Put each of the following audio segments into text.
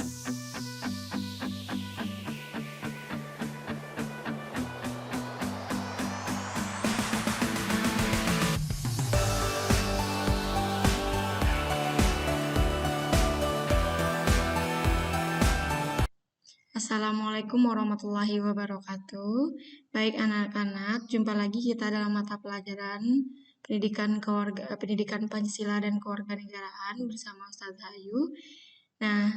Assalamualaikum warahmatullahi wabarakatuh. Baik anak-anak, jumpa lagi kita dalam mata pelajaran Pendidikan Pancasila dan Kewarganegaraan bersama Ustaz Ayu. Nah,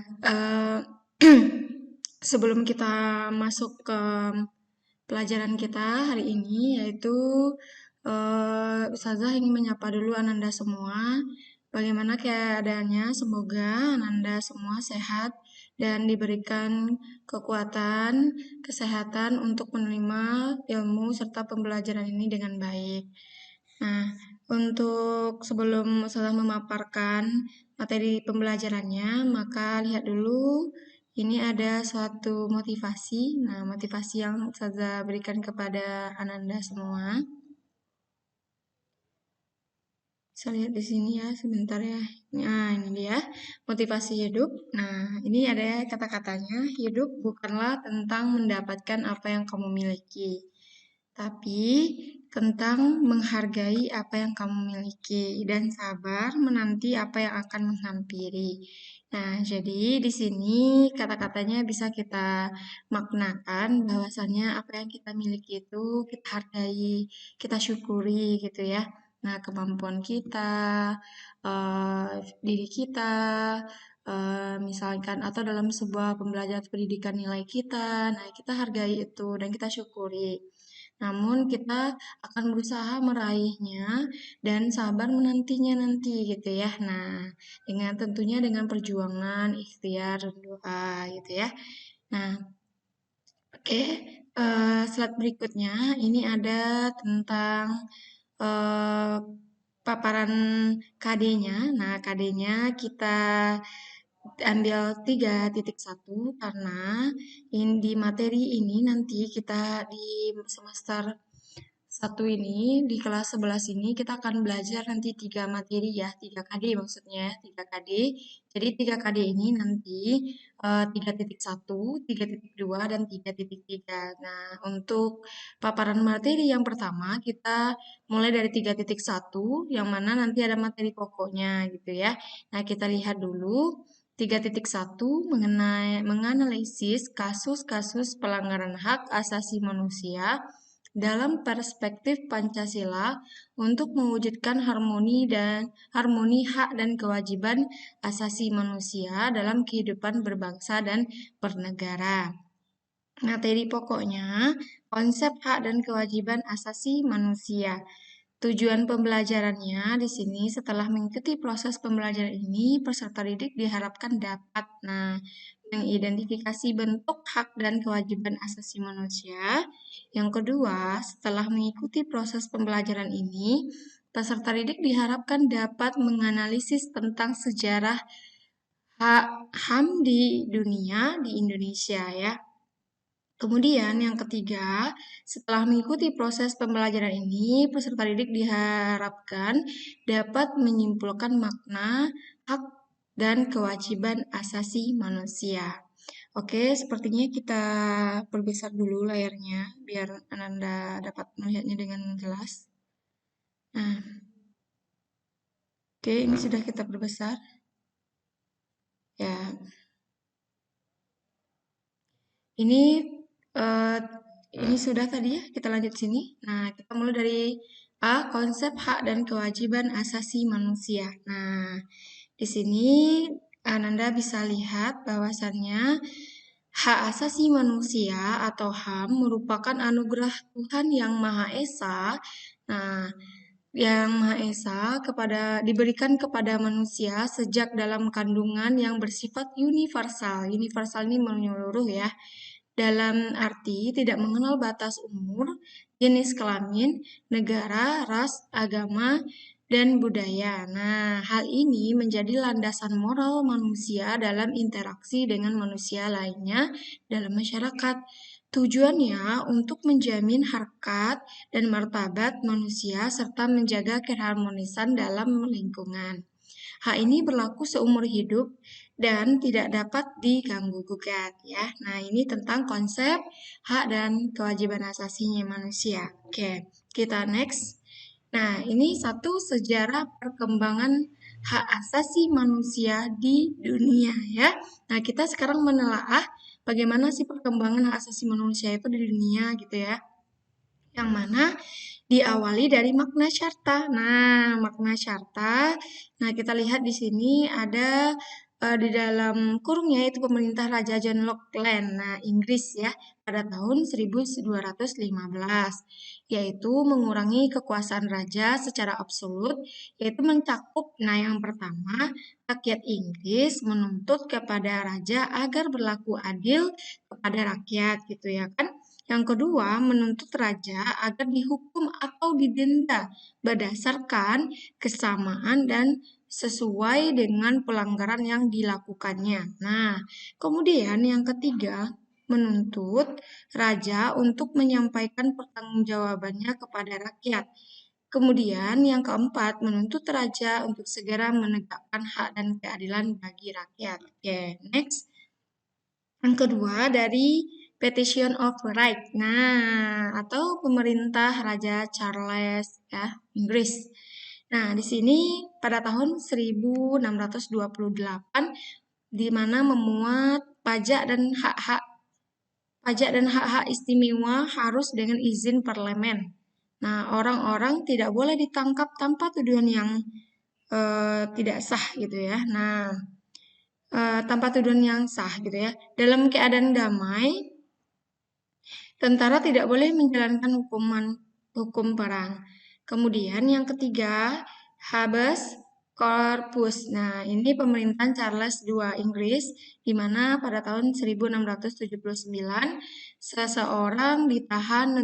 sebelum kita masuk ke pelajaran kita hari ini, yaitu Ustazah ingin menyapa dulu Ananda semua. Bagaimana keadaannya? Semoga Ananda semua sehat dan diberikan kekuatan, kesehatan untuk menerima ilmu serta pembelajaran ini dengan baik. Nah, untuk sebelum Ustazah memaparkan materi pembelajarannya, maka lihat dulu ini ada suatu motivasi. Nah, motivasi yang Ustazah berikan kepada Ananda semua. Bisa lihat di sini ya, sebentar ya. Nah, ini dia, motivasi hidup. Nah, ini ada kata-katanya, hidup bukanlah tentang mendapatkan apa yang kamu miliki, tapi tentang menghargai apa yang kamu miliki dan sabar menanti apa yang akan menghampiri. Nah, jadi di sini kata-katanya bisa kita maknakan bahwasannya apa yang kita miliki itu kita hargai, kita syukuri gitu ya. Nah, kemampuan kita, diri kita, misalkan atau dalam sebuah pembelajaran pendidikan nilai kita, nah kita hargai itu dan kita syukuri. Namun kita akan berusaha meraihnya dan sabar menantinya nanti gitu ya. Nah, dengan tentunya dengan perjuangan, ikhtiar, dan doa gitu ya. Nah, oke, slide berikutnya ini ada tentang eh, paparan KD-nya. Nah, KD-nya kita ambil 3.1 karena di materi ini nanti kita di semester 1 ini, di kelas 11 ini kita akan belajar nanti 3 materi ya, 3 KD maksudnya, 3 KD. Jadi 3 KD ini nanti 3.1, 3.2, dan 3.3. Nah, untuk paparan materi yang pertama kita mulai dari 3.1 yang mana nanti ada materi pokoknya gitu ya. Nah, kita lihat dulu 3.1 mengenai menganalisis kasus-kasus pelanggaran hak asasi manusia dalam perspektif Pancasila untuk mewujudkan harmoni hak dan kewajiban asasi manusia dalam kehidupan berbangsa dan bernegara. Materi pokoknya, konsep hak dan kewajiban asasi manusia. Tujuan pembelajarannya di sini setelah mengikuti proses pembelajaran ini, peserta didik diharapkan dapat mengidentifikasi bentuk hak dan kewajiban asasi manusia. Yang kedua, setelah mengikuti proses pembelajaran ini, peserta didik diharapkan dapat menganalisis tentang sejarah HAM di dunia, di Indonesia ya. Kemudian yang ketiga, setelah mengikuti proses pembelajaran ini, peserta didik diharapkan dapat menyimpulkan makna, hak, dan kewajiban asasi manusia. Oke, sepertinya kita perbesar dulu layarnya, biar Ananda dapat melihatnya dengan jelas. Nah, oke, ini sudah kita perbesar. Ya, ini eh, ini sudah tadi ya, kita lanjut sini. Nah, kita mulai dari A, konsep hak dan kewajiban asasi manusia. Nah, di sini Ananda bisa lihat bahwasannya hak asasi manusia atau HAM merupakan anugerah Tuhan yang Maha Esa. Nah, yang Maha Esa diberikan kepada manusia sejak dalam kandungan yang bersifat universal. Universal ini menyeluruh ya. Dalam arti tidak mengenal batas umur, jenis kelamin, negara, ras, agama, dan budaya. Nah, hal ini menjadi landasan moral manusia dalam interaksi dengan manusia lainnya dalam masyarakat. Tujuannya untuk menjamin harkat dan martabat manusia serta menjaga keharmonisan dalam lingkungan. Hal ini berlaku seumur hidup dan tidak dapat diganggu-gugat ya. Nah, ini tentang konsep hak dan kewajiban asasinya manusia. Oke, kita next. Nah, ini satu sejarah perkembangan hak asasi manusia di dunia ya. Nah, kita sekarang menelaah bagaimana sih perkembangan hak asasi manusia itu di dunia gitu ya. Yang mana diawali dari Magna Carta. Nah, Magna Carta. Nah, kita lihat di sini ada di dalam kurungnya itu pemerintah Raja John Locke Land, nah Inggris ya, pada tahun 1215, yaitu mengurangi kekuasaan raja secara absolut, yaitu mencakup, nah yang pertama, rakyat Inggris menuntut kepada raja agar berlaku adil kepada rakyat gitu ya kan. Yang kedua, menuntut raja agar dihukum atau didenda berdasarkan kesamaan dan sesuai dengan pelanggaran yang dilakukannya. Nah, kemudian yang ketiga, menuntut raja untuk menyampaikan pertanggungjawabannya kepada rakyat. Kemudian yang keempat, menuntut raja untuk segera menegakkan hak dan keadilan bagi rakyat. Oke, next. Yang kedua dari Petition of Right. Nah, atau pemerintah Raja Charles ya, Inggris. Nah, di sini pada tahun 1628 di mana memuat pajak dan hak-hak istimewa harus dengan izin parlemen. Nah, orang-orang tidak boleh ditangkap tanpa tuduhan yang tidak sah gitu ya. Nah, tanpa tuduhan yang sah gitu ya. Dalam keadaan damai, tentara tidak boleh menjalankan hukum perang. Kemudian yang ketiga, habeas corpus. Nah, ini pemerintahan Charles II Inggris, di mana pada tahun 1679 seseorang ditahan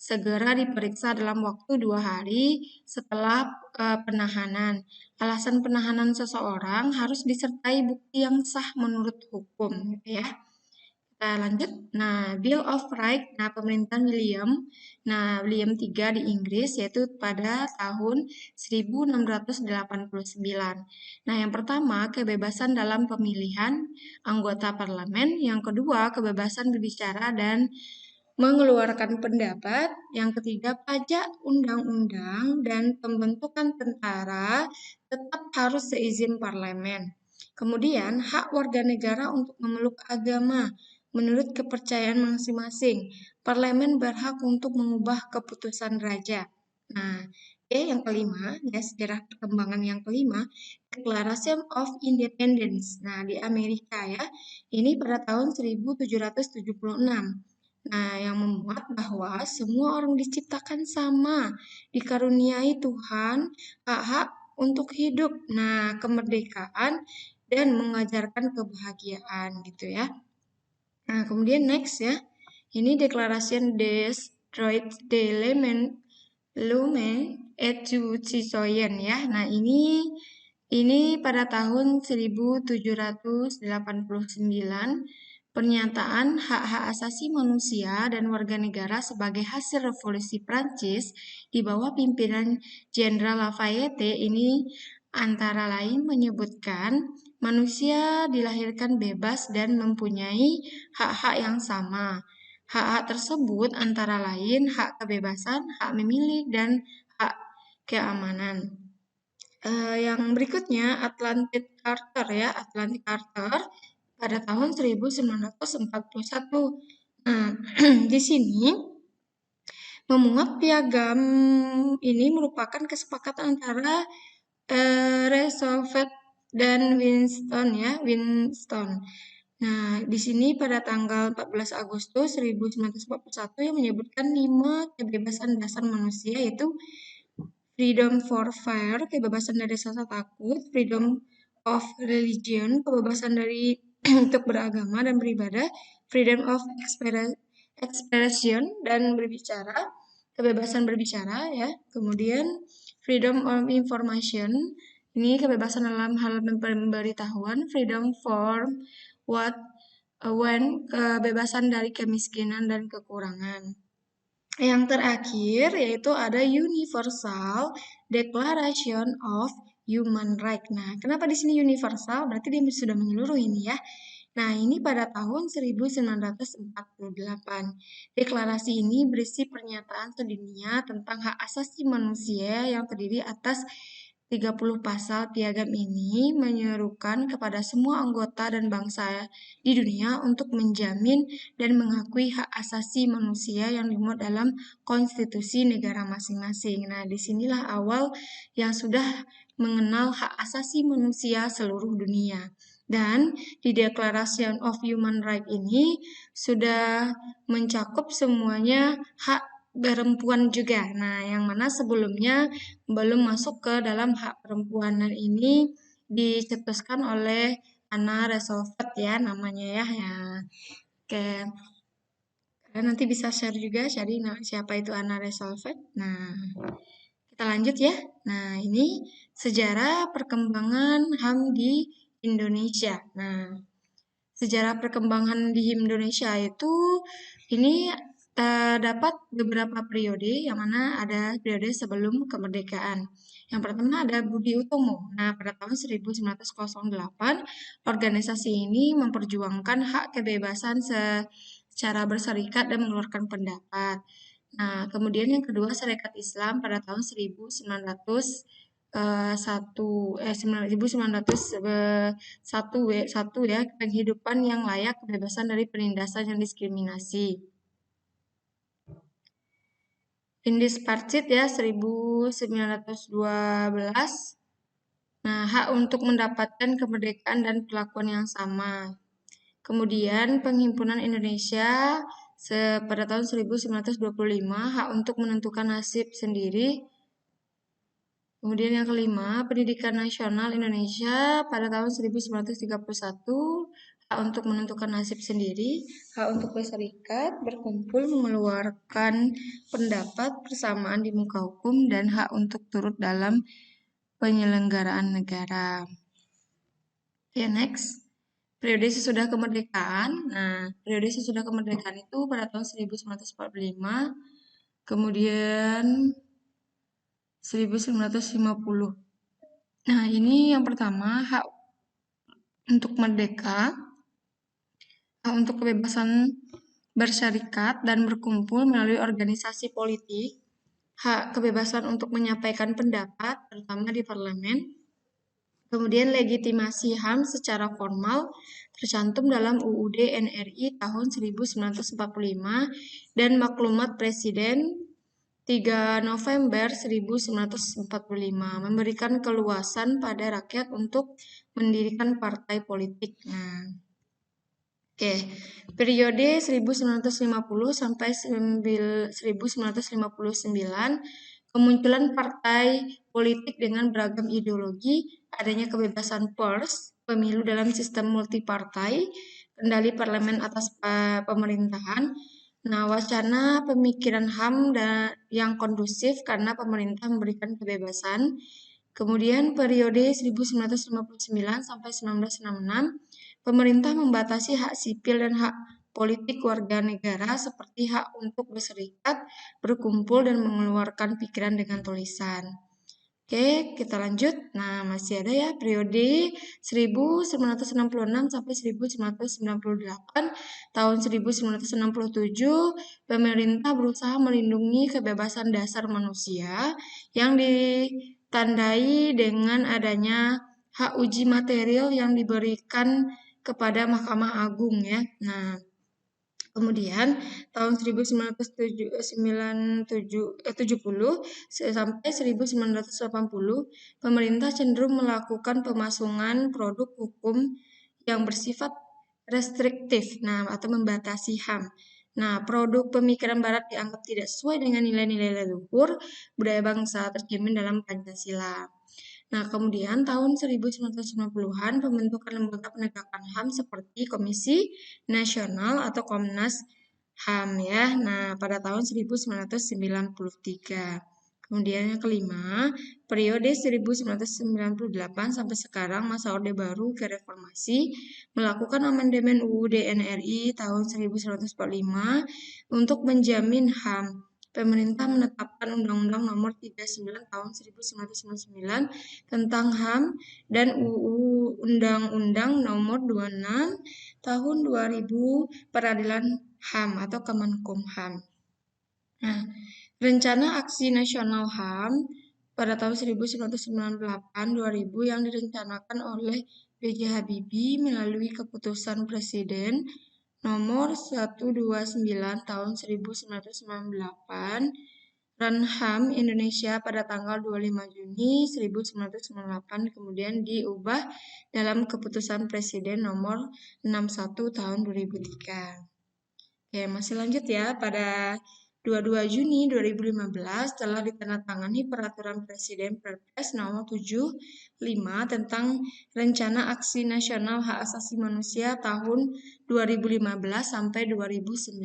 segera diperiksa dalam waktu 2 hari setelah penahanan. Alasan penahanan seseorang harus disertai bukti yang sah menurut hukum, gitu ya. Kita lanjut. Nah, Bill of Rights, nah pemerintahan William, nah William III di Inggris yaitu pada tahun 1689. Nah, yang pertama kebebasan dalam pemilihan anggota parlemen, yang kedua kebebasan berbicara dan mengeluarkan pendapat, yang ketiga pajak undang-undang dan pembentukan tentara tetap harus seizin parlemen. Kemudian hak warga negara untuk memeluk agama menurut kepercayaan masing-masing. Parlemen berhak untuk mengubah keputusan raja. Nah, yang kelima, ya sejarah perkembangan yang kelima, Declaration of Independence. Nah, di Amerika ya, ini pada tahun 1776. Nah, yang memuat bahwa semua orang diciptakan sama, dikaruniai Tuhan hak-hak untuk hidup. Nah, kemerdekaan dan mengajarkan kebahagiaan gitu ya. Nah, kemudian next ya. Ini Declaration des Droits de l'Homme et du Citoyen ya. Nah, ini pada tahun 1789 pernyataan hak-hak asasi manusia dan warga negara sebagai hasil revolusi Prancis di bawah pimpinan Jenderal Lafayette ini antara lain menyebutkan manusia dilahirkan bebas dan mempunyai hak-hak yang sama. Hak-hak tersebut antara lain hak kebebasan, hak memilih, dan hak keamanan. Yang berikutnya Atlantic Charter ya, Atlantic Charter pada tahun 1941. Nah, di sini memuat piagam ini merupakan kesepakatan antara Roosevelt dan Winston ya, Winston. Nah, di sini pada tanggal 14 Agustus 1941 yang menyebutkan 5 kebebasan dasar manusia yaitu freedom for fear, kebebasan dari rasa takut, freedom of religion, kebebasan dari untuk beragama dan beribadah, freedom of expression dan berbicara, kebebasan berbicara ya. Kemudian freedom of information, ini kebebasan dalam hal pemberitahuan, freedom for what when, kebebasan dari kemiskinan dan kekurangan. Yang terakhir yaitu ada Universal Declaration of Human Right. Nah, kenapa di sini universal? Berarti dia sudah menyeluruh ini ya. Nah, ini pada tahun 1948. Deklarasi ini berisi pernyataan sedunia tentang hak asasi manusia yang terdiri atas 30 pasal. Piagam ini menyerukan kepada semua anggota dan bangsa di dunia untuk menjamin dan mengakui hak asasi manusia yang dimuat dalam konstitusi negara masing-masing. Nah, disinilah awal yang sudah mengenal hak asasi manusia seluruh dunia. Dan di Declaration of Human Rights ini sudah mencakup semuanya hak perempuan juga. Nah, yang mana sebelumnya belum masuk ke dalam hak perempuan. Dan ini dicetuskan oleh Anna Roosevelt ya namanya ya. Ya. Oke. Kalian nanti bisa share juga cari siapa itu Anna Roosevelt. Nah, kita lanjut ya. Nah, ini sejarah perkembangan HAM di Indonesia. Nah, sejarah perkembangan di Indonesia itu ini terdapat beberapa periode yang mana ada periode sebelum kemerdekaan. Yang pertama ada Budi Utomo. Nah, pada tahun 1908, organisasi ini memperjuangkan hak kebebasan secara berserikat dan mengeluarkan pendapat. Nah, kemudian yang kedua Serikat Islam pada tahun 1901 ya, penghidupan yang layak, kebebasan dari penindasan dan diskriminasi. Indis Parcit ya 1912. Nah, hak untuk mendapatkan kemerdekaan dan perlakuan yang sama. Kemudian Penghimpunan Indonesia pada tahun 1925, hak untuk menentukan nasib sendiri. Kemudian yang kelima, Pendidikan Nasional Indonesia pada tahun 1931, hak untuk menentukan nasib sendiri, hak untuk berserikat, berkumpul, mengeluarkan pendapat, persamaan di muka hukum, dan hak untuk turut dalam penyelenggaraan negara. Oke, next. Periode sesudah kemerdekaan. Nah, periode sesudah kemerdekaan itu pada tahun 1945, kemudian 1950. Nah, ini yang pertama, hak untuk merdeka, hak untuk kebebasan bersyarikat dan berkumpul melalui organisasi politik, hak kebebasan untuk menyampaikan pendapat, terutama di parlemen. Kemudian legitimasi HAM secara formal tercantum dalam UUD NRI tahun 1945 dan Maklumat Presiden 3 November 1945 memberikan keluasan pada rakyat untuk mendirikan partai politik. Nah, oke. Periode 1950 sampai 1959, kemunculan partai politik dengan beragam ideologi, adanya kebebasan pers, pemilu dalam sistem multipartai, kendali parlemen atas pemerintahan. Nah, wacana pemikiran HAM yang kondusif karena pemerintah memberikan kebebasan. Kemudian periode 1959 sampai 1966, pemerintah membatasi hak sipil dan hak politik warga negara seperti hak untuk berserikat, berkumpul, dan mengeluarkan pikiran dengan tulisan. Oke, kita lanjut. Nah, masih ada ya periode 1966 sampai 1998. Tahun 1967, pemerintah berusaha melindungi kebebasan dasar manusia yang ditandai dengan adanya hak uji material yang diberikan kepada Mahkamah Agung ya. Nah, kemudian tahun 1970 sampai 1980, pemerintah cenderung melakukan pemasungan produk hukum yang bersifat restriktif, nah atau membatasi HAM. Nah, produk pemikiran Barat dianggap tidak sesuai dengan nilai-nilai leluhur budaya bangsa tercermin dalam Pancasila. Nah, kemudian tahun 1990-an pembentukan lembaga penegakan HAM seperti Komisi Nasional atau Komnas HAM ya. Nah, pada tahun 1993. Kemudian yang kelima, periode 1998 sampai sekarang masa Orde Baru ke Reformasi melakukan amandemen UUD NRI tahun 1945 untuk menjamin HAM. pemerintah menetapkan Undang-Undang Nomor 39 Tahun 1999 tentang HAM dan UU Undang-Undang Nomor 26 Tahun 2000 Peradilan HAM atau Kemenkumham. Nah, Rencana Aksi Nasional HAM pada tahun 1998-2000 yang direncanakan oleh B.J. Habibie melalui keputusan Presiden nomor 129 tahun 1998 dan HAM Indonesia pada tanggal 25 Juni 1998 kemudian diubah dalam keputusan Presiden nomor 61 tahun 2003. Oke, masih lanjut ya. Pada 22 Juni 2015 telah ditandatangani Peraturan Presiden Perpres nomor 75 tentang Rencana Aksi Nasional Hak Asasi Manusia tahun 2015 sampai 2019.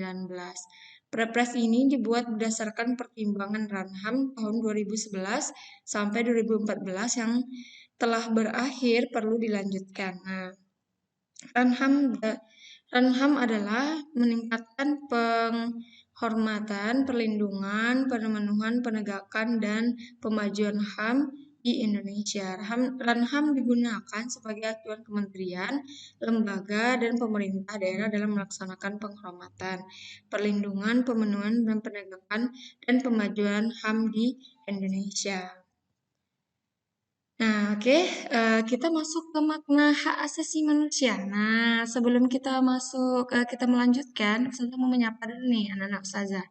Perpres ini dibuat berdasarkan pertimbangan Ranham tahun 2011 sampai 2014 yang telah berakhir perlu dilanjutkan. Nah, Ranham adalah meningkatkan penghormatan, perlindungan, pemenuhan, penegakan, dan pemajuan HAM di Indonesia. Ranham digunakan sebagai acuan kementerian, lembaga, dan pemerintah daerah dalam melaksanakan penghormatan, perlindungan, pemenuhan, dan penegakan, dan pemajuan HAM di Indonesia. Nah, oke, kita masuk ke makna hak asasi manusia. Nah, sebelum kita masuk, kita melanjutkan, Ustazah mau menyapa dulu nih anak-anak Ustazah.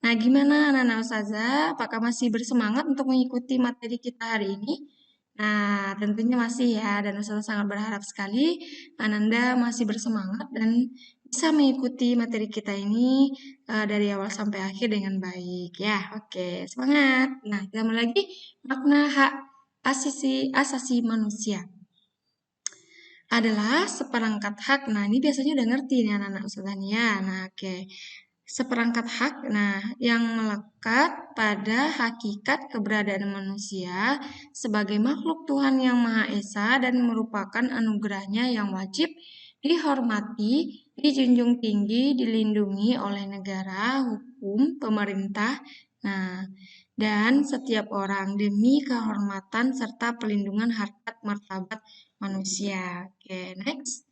Nah, gimana anak-anak Ustazah? Apakah masih bersemangat untuk mengikuti materi kita hari ini? Nah, tentunya masih ya, dan Ustazah sangat berharap sekali Ananda masih bersemangat dan bisa mengikuti materi kita ini dari awal sampai akhir dengan baik ya. Oke, semangat. Nah, kita mulai lagi makna hak asasi manusia adalah seperangkat hak. Nah, ini biasanya udah ngerti nih anak-anak Ustazah nih ya. Nah, oke. Seperangkat hak, nah, yang melekat pada hakikat keberadaan manusia sebagai makhluk Tuhan yang Maha Esa dan merupakan anugerahnya yang wajib dihormati, dijunjung tinggi, dilindungi oleh negara, hukum, pemerintah, nah, dan setiap orang demi kehormatan serta pelindungan harkat martabat manusia. Oke, next.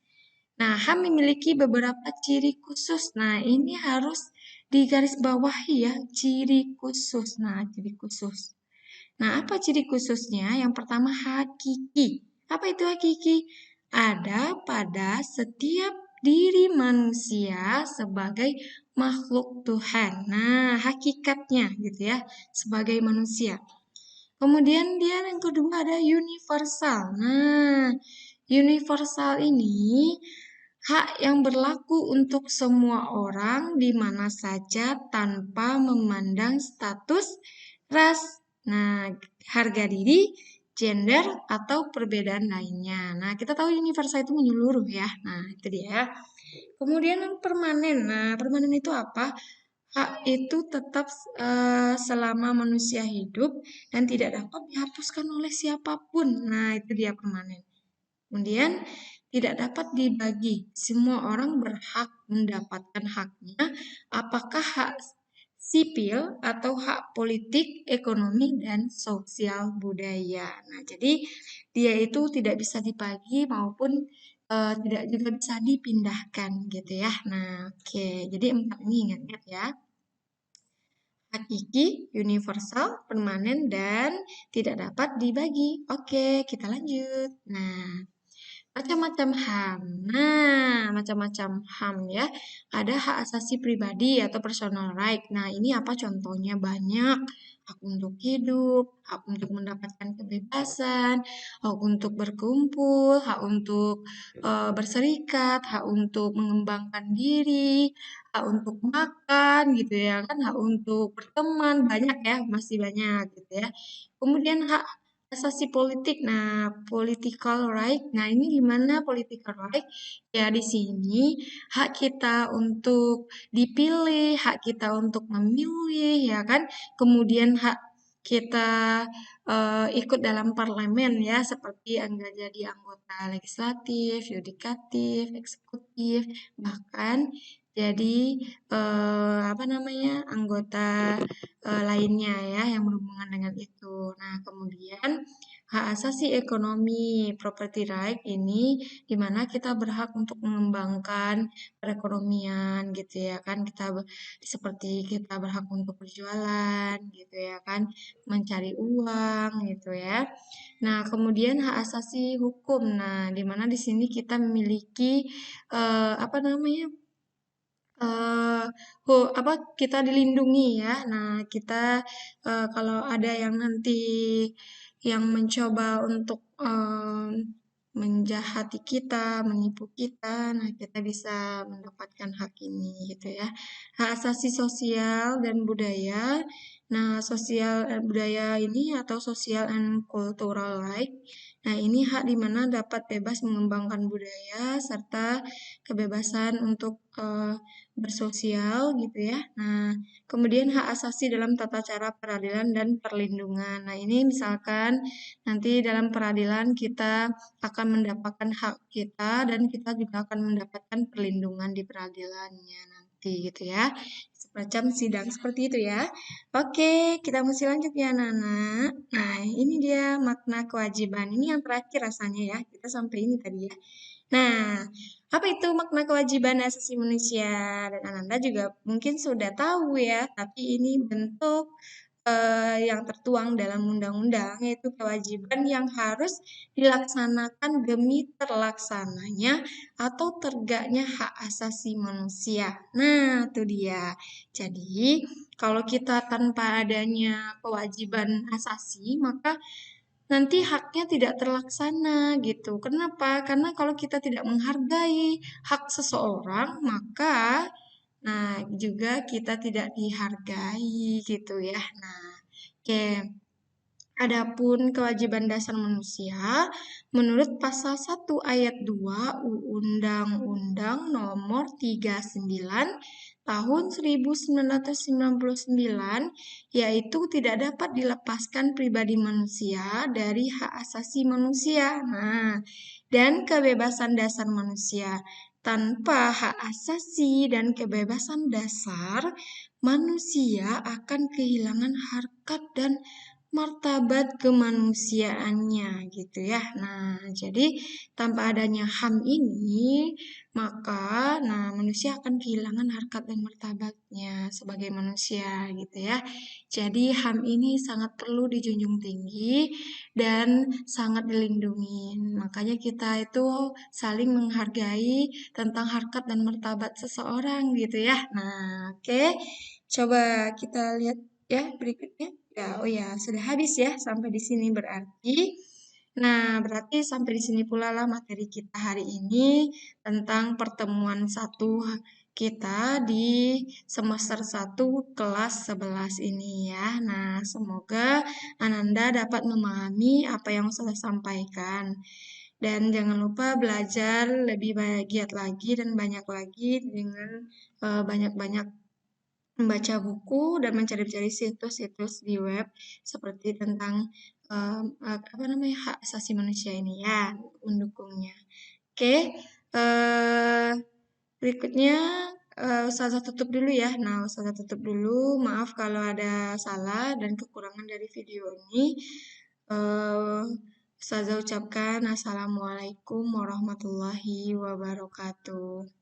Nah, HAM memiliki beberapa ciri khusus. Nah, ini harus digarisbawahi ya, ciri khusus. Nah, ciri khusus. Nah, apa ciri khususnya? Yang pertama, hakiki. Apa itu hakiki? Ada pada setiap diri manusia sebagai makhluk Tuhan. Nah, hakikatnya gitu ya, sebagai manusia. Kemudian dia yang kedua ada universal. Nah, universal ini hak yang berlaku untuk semua orang di mana saja tanpa memandang status, ras, nah, harga diri, gender, atau perbedaan lainnya. Nah, kita tahu universal itu menyeluruh ya. Nah, itu dia. Kemudian yang permanen. Nah, permanen itu apa? Hak itu tetap selama manusia hidup dan tidak dapat dihapuskan oleh siapapun. Nah, itu dia permanen. Kemudian tidak dapat dibagi. Semua orang berhak mendapatkan haknya, apakah hak sipil atau hak politik, ekonomi, dan sosial budaya. Nah, jadi dia itu tidak bisa dibagi maupun tidak juga bisa dipindahkan gitu ya. Nah, oke. Jadi 4 ini ingat-ingat ya. Hakiki, universal, permanen, dan tidak dapat dibagi. Oke, kita lanjut. Nah, macam-macam HAM. Nah, macam-macam HAM ya. Ada hak asasi pribadi atau personal right. Nah, ini apa contohnya? Banyak. Hak untuk hidup, hak untuk mendapatkan kebebasan, hak untuk berkumpul, hak untuk berserikat, hak untuk mengembangkan diri, hak untuk makan gitu ya kan, hak untuk berteman, banyak ya, masih banyak gitu ya. Kemudian hak asasi politik. Nah, political right. Nah, ini gimana political right? Ya, di sini hak kita untuk dipilih, hak kita untuk memilih, ya kan? Kemudian hak kita ikut dalam parlemen ya, seperti jadi anggota legislatif, yudikatif, eksekutif, bahkan jadi apa namanya anggota lainnya ya yang berhubungan dengan itu. Nah, kemudian hak asasi ekonomi property right ini di mana kita berhak untuk mengembangkan perekonomian gitu ya kan seperti kita berhak untuk berjualan gitu ya kan mencari uang gitu ya. Nah, kemudian hak asasi hukum. Nah, di mana di sini kita memiliki apa namanya eh apa kita dilindungi ya. Nah, kita kalau ada yang nanti yang mencoba untuk menjahati kita, menipu kita, nah kita bisa mendapatkan hak ini gitu ya. Hak asasi sosial dan budaya. Nah, sosial budaya ini atau social and cultural right. Nah, ini hak di mana dapat bebas mengembangkan budaya serta kebebasan untuk bersosial gitu ya. Nah, kemudian hak asasi dalam tata cara peradilan dan perlindungan. Nah, ini misalkan nanti dalam peradilan kita akan mendapatkan hak kita dan kita juga akan mendapatkan perlindungan di peradilannya nanti gitu ya. Semacam sidang seperti itu ya. Oke, kita mesti lanjut ya Nana. Nah, ini dia makna kewajiban. Ini yang terakhir rasanya ya. Kita sampai ini tadi ya. Nah, apa itu makna kewajiban asasi manusia? Dan Ananda juga mungkin sudah tahu ya, tapi ini bentuk yang tertuang dalam undang-undang, yaitu kewajiban yang harus dilaksanakan demi terlaksananya atau tegaknya hak asasi manusia. Nah, itu dia. Jadi, kalau kita tanpa adanya kewajiban asasi, maka nanti haknya tidak terlaksana gitu. Kenapa? Karena kalau kita tidak menghargai hak seseorang, maka juga kita tidak dihargai gitu ya. Nah, oke. Adapun kewajiban dasar manusia, menurut pasal 1 ayat 2 Undang-Undang Nomor 39 Tahun 1999, yaitu tidak dapat dilepaskan pribadi manusia dari hak asasi manusia. Nah, dan kebebasan dasar manusia. Tanpa hak asasi dan kebebasan dasar, manusia akan kehilangan harkat dan martabat kemanusiaannya gitu ya. Nah, jadi tanpa adanya HAM ini, maka manusia akan kehilangan harkat dan martabatnya sebagai manusia gitu ya. Jadi HAM ini sangat perlu dijunjung tinggi dan sangat dilindungi. Makanya kita itu saling menghargai tentang harkat dan martabat seseorang gitu ya. Nah, oke. Coba kita lihat ya berikutnya. Ya, oh ya, sudah habis ya sampai di sini berarti. Nah, berarti sampai di sini pula lah materi kita hari ini tentang pertemuan satu kita di semester 1 kelas 11 ini ya. Nah, semoga Ananda dapat memahami apa yang saya sampaikan. Dan jangan lupa belajar lebih giat lagi dan banyak lagi dengan banyak-banyak membaca buku dan mencari-cari situs-situs di web seperti tentang apa namanya hak asasi manusia ini ya mendukungnya. Oke, eh, berikutnya Ustazah tutup dulu ya. Nah, Ustazah tutup dulu. Maaf kalau ada salah dan kekurangan dari video ini. Eh, Ustazah ucapkan Assalamualaikum warahmatullahi wabarakatuh.